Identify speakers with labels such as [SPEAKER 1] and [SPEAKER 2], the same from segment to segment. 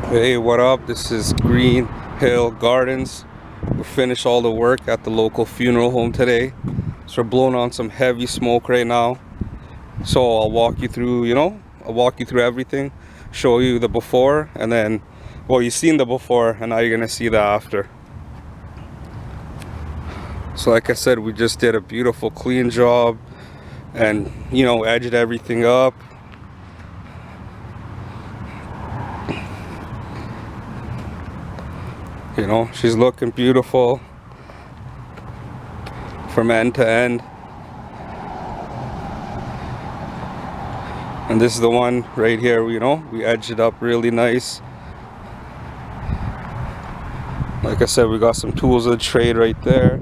[SPEAKER 1] Hey, what up? This is Green Hill Gardens. We finished all the work at the local funeral home today. So we're blowing on some heavy smoke right now. So I'll walk you through, I'll walk you through everything, show you the before, and then, well, you've seen the before, and now you're gonna see the after. So like I said, we just did a beautiful clean job and, edged everything up. She's looking beautiful from end to end. And this is the one right here, we edged it up really nice. Like I said, we got some tools of the trade right there.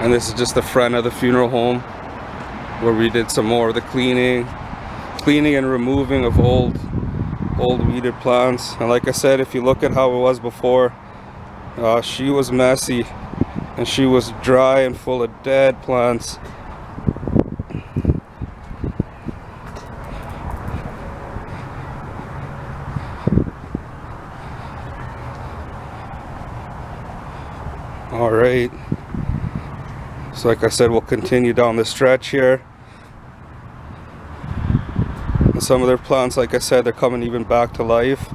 [SPEAKER 1] And this is just the front of the funeral home, where we did some more of the cleaning and removing of old weeded plants. And like I said, if you look at how it was before, she was messy and she was dry and full of dead plants. All right, so like I said, we'll continue down the stretch here. And some of their plants, like I said, they're coming even back to life.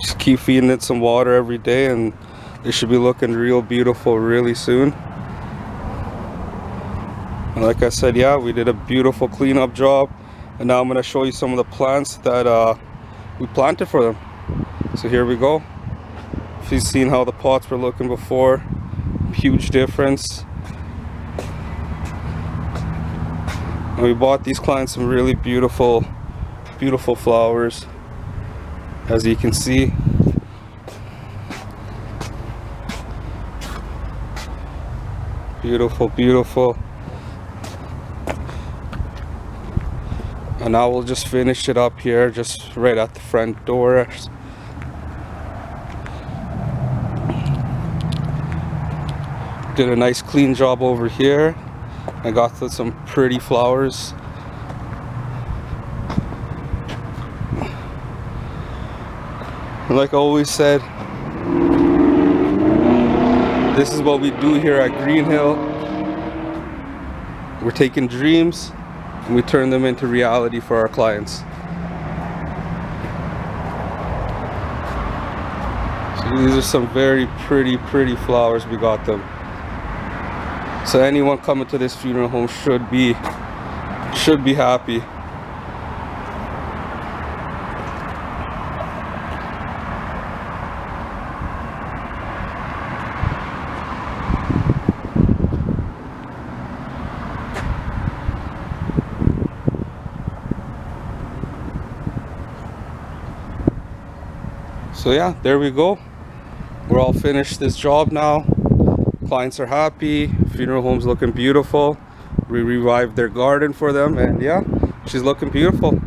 [SPEAKER 1] Just keep feeding it some water every day and they should be looking real beautiful really soon. And like I said, yeah, we did a beautiful cleanup job, and now I'm going to show you some of the plants that we planted for them. So here we go. If you've seen how the pots were looking before, huge difference. And we bought these clients some really beautiful flowers, as you can see. Beautiful. And now we'll just finish it up here, just right at the front door. Did a nice clean job over here. I got some pretty flowers. And like I always said, this is what we do here at Green Hill. We're taking dreams and we turn them into reality for our clients. So these are some very pretty flowers we got them. So anyone coming to this funeral home should be happy. So yeah, there we go. We're all finished this job now. Clients are happy. Funeral home's looking beautiful. We revived their garden for them, and yeah, she's looking beautiful.